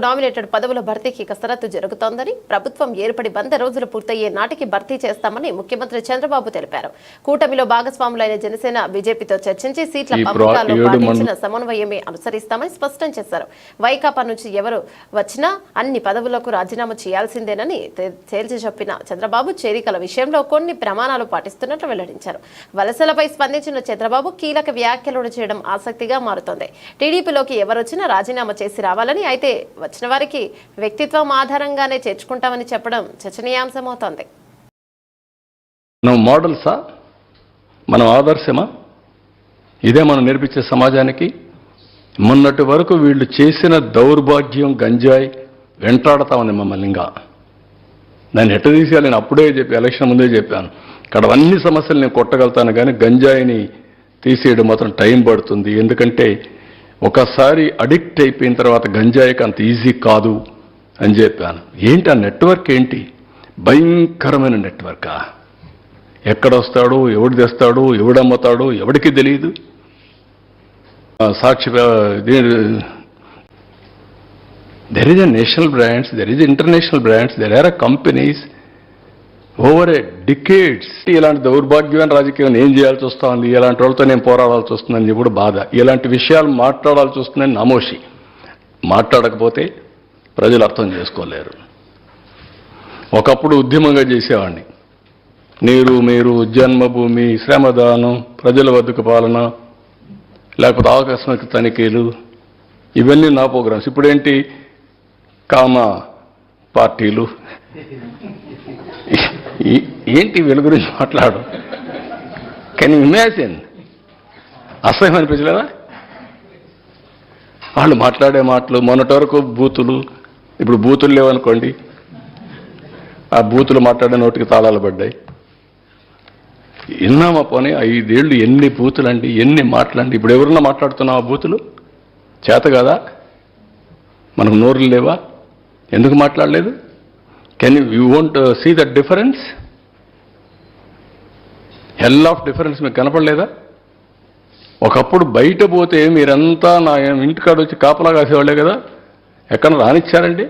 Nominated పదవుల భర్తీకి కసరత్తు జరుగుతోందని, ప్రభుత్వం ఏర్పడి 100 రోజులు పూర్తయ్యే నాటికి భర్తీ చేస్తామని ముఖ్యమంత్రి చంద్రబాబు తెలిపారు. కూటమిలో భాగస్వాములైన జనసేన, బీజేపీతో చర్చించి సీట్ల పంపకాల్లో పాటించిన సమన్వయమే అనుసరిస్తామని స్పష్టం చేశారు. వైకాపా నుంచి ఎవరు వచ్చినా అన్ని పదవులకు రాజీనామా చేయాల్సిందేనని తేల్చి చెప్పిన చంద్రబాబు చేరికల విషయంలో కొన్ని ప్రమాణాలు పాటిస్తున్నట్లు వెల్లడించారు. వలసలపై స్పందించిన చంద్రబాబు కీలక వ్యాఖ్యలు చేయడం ఆసక్తిగా మారుతోంది. టీడీపీలోకి ఎవరొచ్చినా రాజీనామా చేసి రావాలని, అయితే వచ్చిన వారికి వ్యక్తిత్వం ఆధారంగానే చేర్చుకుంటామని చెప్పడం చర్చనీయాంశమవుతోంది. మనం మోడల్సా, మనం ఆదర్శమా? ఇదే మనం నేర్పించే సమాజానికి? మొన్నటి వరకు వీళ్ళు చేసిన దౌర్భాగ్యం గంజాయి వెంటాడతామని మమ్మల్ని. ఇంకా దాన్ని ఎట్ట తీసేయాలి? నేను అప్పుడే ఎలక్షన్ ముందే చెప్పాను. ఇక్కడ అన్ని సమస్యలు నేను కొట్టగలుగుతాను, కానీ గంజాయిని తీసేయడం మాత్రం టైం పడుతుంది. ఎందుకంటే ఒకసారి అడిక్ట్ అయిపోయిన తర్వాత గంజాయికి అంత ఈజీ కాదు అని చెప్పాను. ఏంటి ఆ నెట్వర్క్? ఏంటి భయంకరమైన నెట్వర్కా? ఎక్కడొస్తాడు, ఎవడు తెస్తాడు, ఎవడమ్ముతాడు ఎవడికి తెలియదు. Sakshi there is a national brands, there is international brands, there are companies over a decades. ఇలాంటి దౌర్భాగ్యమైన రాజకీయం ఏం చేయాల్సి వస్తుంది, ఇలాంటి వాళ్ళతో నేను పోరాడాల్సి వస్తుందని కూడా బాధ. ఇలాంటి విషయాలు మాట్లాడాల్సి వస్తుందని నామోషి. మాట్లాడకపోతే ప్రజలు అర్థం చేసుకోలేరు. ఒకప్పుడు ఉద్యమంగా చేసేవాడిని. మీరు జన్మభూమి, శ్రమదానం, ప్రజల వద్దకు పాలన, లేకపోతే ఆకస్మిక తనిఖీలు, ఇవన్నీ నా ప్రోగ్రామ్స్. ఇప్పుడేంటి కామ పార్టీలు, ఏంటి వీళ్ళ గురించి మాట్లాడు? Can you imagine? అసహ్యం అనిపించలేదా వాళ్ళు మాట్లాడే మాటలు? మొన్నటి వరకు బూతులు, ఇప్పుడు బూతులు లేవనుకోండి, ఆ బూతులు మాట్లాడే నోటికి తాళాలు పడ్డాయి. విన్నామా పోనీ 5 ఏళ్ళు ఎన్ని బూతులండి, ఎన్ని మాటలండి. ఇప్పుడు ఎవరన్నా మాట్లాడుతున్నావా బూతులు? చేత కదా? మనకు నోరులు లేవా? ఎందుకు మాట్లాడలేదు? You won't see that difference? Hell of difference మీకు కనపడలేదా? ఒకప్పుడు బయట పోతే మీరంతా నా ఇంటికాడ వచ్చి కాపలా కాసేవాళ్లే కదా. ఎక్కడ రానిచ్చారండి?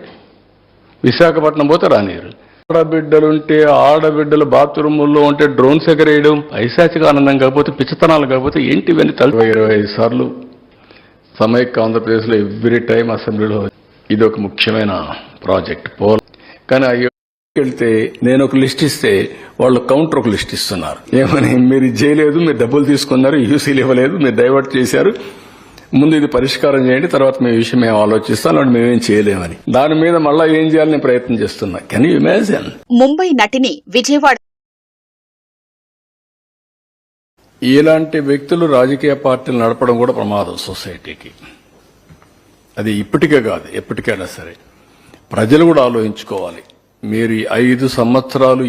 విశాఖపట్నం పోతే రానియరు. ఆడబిడ్డలుంటే ఆడబిడ్డలు బాత్రూముల్లో ఉంటే డ్రోన్స్ ఎగరేయడం పైశాచిక ఆనందం కాకపోతే, పిచ్చతనాలు కాకపోతే ఏంటి? ఇవన్నీ 25 సార్లు సమైక్య ఆంధ్రప్రదేశ్లో ఎవ్రీ టైం అసెంబ్లీలో ఇది ఒక ముఖ్యమైన ప్రాజెక్ట్. కానీ అయ్యో వెళ్తే నేను ఒక లిస్ట్ ఇస్తే వాళ్ళు కౌంటర్ ఒక లిస్ట్ ఇస్తున్నారు. ఏమని? మీరు చేయలేదు, మీరు డబ్బులు తీసుకున్నారు, యూసీలు ఇవ్వలేదు, మీరు డైవర్ట్ చేశారు, ముందు ఇది పరిష్కారం చేయండి, తర్వాత మీ విషయం మేము ఆలోచిస్తాం, అంటే మేమేం చేయలేమని. దాని మీద మళ్ళా ఏం చేయాలని ప్రయత్నం చేస్తున్నా. Can you imagine? ముంబై నటిని విజయవాడ. ఇలాంటి వ్యక్తులు రాజకీయ పార్టీలు నడపడం కూడా ప్రమాదం సొసైటీకి. అది ఇప్పటికే కాదు, ఎప్పటికైనా సరే ప్రజలు కూడా ఆలోచించుకోవాలి. మీరు 5 సంవత్సరాలు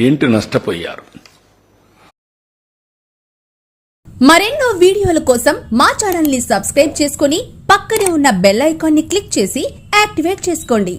ఏంటి నష్టపోయారు? మరెన్నో వీడియోల కోసం మా ఛానల్ ని సబ్స్క్రైబ్ చేసుకుని పక్కనే ఉన్న బెల్ ఐకాన్ ని క్లిక్ చేసి యాక్టివేట్ చేసుకోండి.